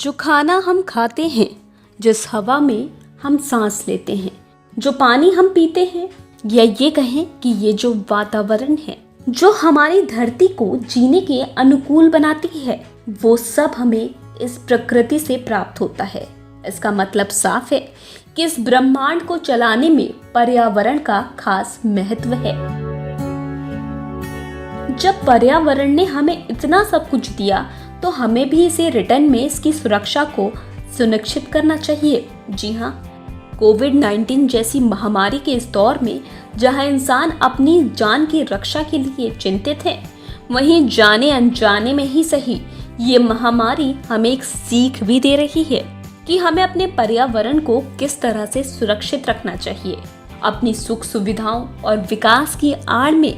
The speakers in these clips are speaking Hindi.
जो खाना हम खाते हैं, जिस हवा में हम सांस लेते हैं, जो पानी हम पीते हैं, या ये कहें कि ये जो वातावरण है जो हमारी धरती को जीने के अनुकूल बनाती है, वो सब हमें इस प्रकृति से प्राप्त होता है। इसका मतलब साफ है कि इस ब्रह्मांड को चलाने में पर्यावरण का खास महत्व है। जब पर्यावरण ने हमें इतना सब कुछ दिया तो हमें भी इसे रिटर्न में इसकी सुरक्षा को सुनिश्चित करना चाहिए। जी हाँ, कोविड-19 जैसी महामारी के इस दौर में जहां इंसान अपनी जान की रक्षा के लिए चिंतित है, वहीं जाने अनजाने में ही सही ये महामारी हमें एक सीख भी दे रही है कि हमें अपने पर्यावरण को किस तरह से सुरक्षित रखना चाहिए। अपनी सुख सुविधाओं और विकास की आड़ में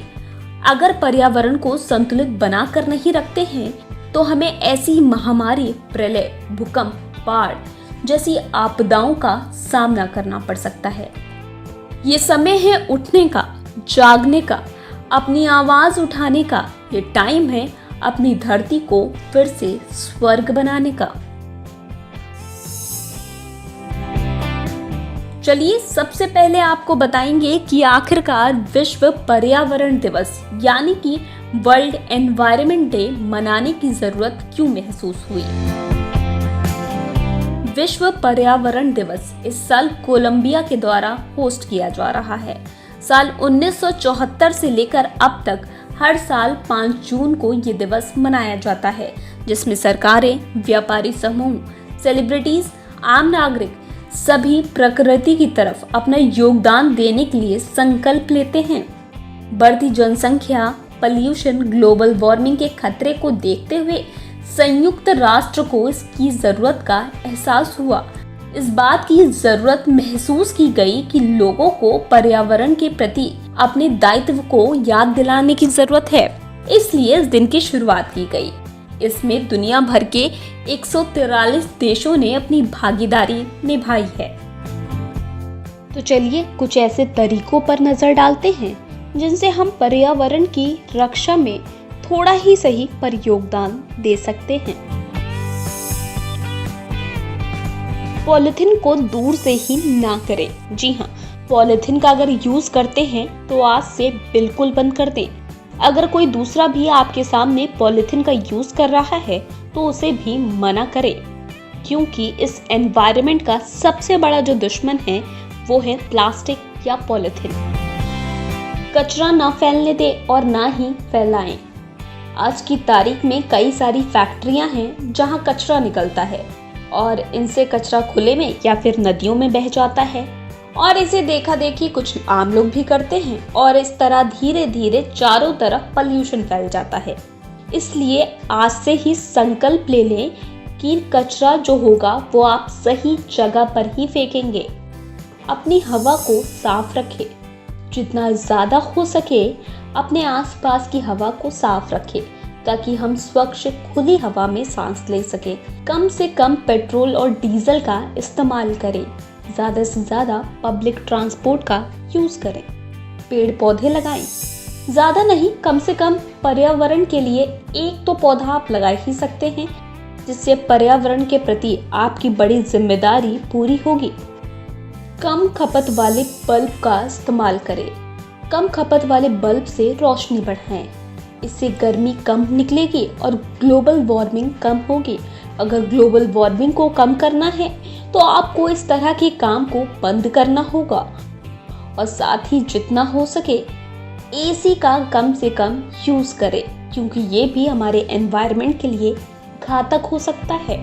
अगर पर्यावरण को संतुलित बनाकर नहीं रखते हैं तो हमें ऐसी महामारी, प्रलय, भूकंप, बाढ़ जैसी आपदाओं का सामना करना पड़ सकता है। ये समय है उठने का, जागने का, अपनी आवाज उठाने का। ये टाइम है अपनी धरती को फिर से स्वर्ग बनाने का। चलिए सबसे पहले आपको बताएंगे कि आखिरकार विश्व पर्यावरण दिवस यानी कि वर्ल्ड एनवायरनमेंट डे मनाने की जरूरत क्यों महसूस हुई। विश्व पर्यावरण दिवस इस साल कोलंबिया के द्वारा होस्ट किया जा रहा है। साल 1974 से लेकर अब तक हर साल 5 जून को ये दिवस मनाया जाता है, जिसमें सरकारें, व्यापारी समूह, सेलिब्रिटीज, आम नागरिक सभी प्रकृति की तरफ अपना योगदान देने के लिए संकल्प लेते हैं। बढ़ती जनसंख्या, पॉल्यूशन, ग्लोबल वार्मिंग के खतरे को देखते हुए संयुक्त राष्ट्र को इसकी जरूरत का एहसास हुआ। इस बात की जरूरत महसूस की गई कि लोगों को पर्यावरण के प्रति अपने दायित्व को याद दिलाने की जरूरत है। इसलिए इस दिन की शुरुआत की गई। इसमें दुनिया भर के 143 देशों ने अपनी भागीदारी निभाई है। तो चलिए कुछ ऐसे तरीकों पर नजर डालते हैं जिनसे हम पर्यावरण की रक्षा में थोड़ा ही सही पर योगदान दे सकते हैं। पॉलिथीन को दूर से ही ना करें। जी हाँ, पॉलिथीन का अगर यूज करते हैं तो आज से बिल्कुल बंद कर दें। अगर कोई दूसरा भी आपके सामने पॉलिथीन का यूज कर रहा है तो उसे भी मना करें, क्योंकि इस एनवायरनमेंट का सबसे बड़ा जो दुश्मन है वो है प्लास्टिक या पॉलिथीन। कचरा ना फैलने दें और ना ही फैलाएं। आज की तारीख में कई सारी फैक्ट्रियां हैं जहां कचरा निकलता है और इनसे कचरा खुले में या फिर नदियों में बह जाता है और इसे देखा देखी कुछ आम लोग भी करते हैं और इस तरह धीरे धीरे चारों तरफ पॉल्यूशन फैल जाता है। इसलिए आज से ही संकल्प ले लें कि कचरा जो होगा वो आप सही जगह पर ही फेंकेंगे। अपनी हवा को साफ रखें। जितना ज़्यादा हो सके अपने आसपास की हवा को साफ रखें ताकि हम स्वच्छ खुली हवा में सांस ले सके। कम से कम पेट्रोल और डीजल का इस्तेमाल करें। ज़्यादा से ज़्यादा पब्लिक ट्रांसपोर्ट का यूज़ करें। पेड़ पौधे लगाएं। ज़्यादा नहीं, कम से कम पर्यावरण के लिए एक तो पौधा आप लगा ही सकते हैं, जिससे पर्यावरण के प्रति आपकी बड़ी जिम्मेदारी पूरी होगी। कम खपत वाले बल्ब का इस्तेमाल करें। कम खपत वाले बल्ब से रोशनी बढ़ाएं। इससे गर्मी कम निकलेगी और ग्लोबल वार्मिंग कम होगी। अगर ग्लोबल वार्मिंग को कम करना है तो आपको इस तरह के काम को बंद करना होगा और साथ ही जितना हो सके एसी का कम से कम यूज करें, क्योंकि ये भी हमारे एनवायरनमेंट के लिए घातक हो सकता है।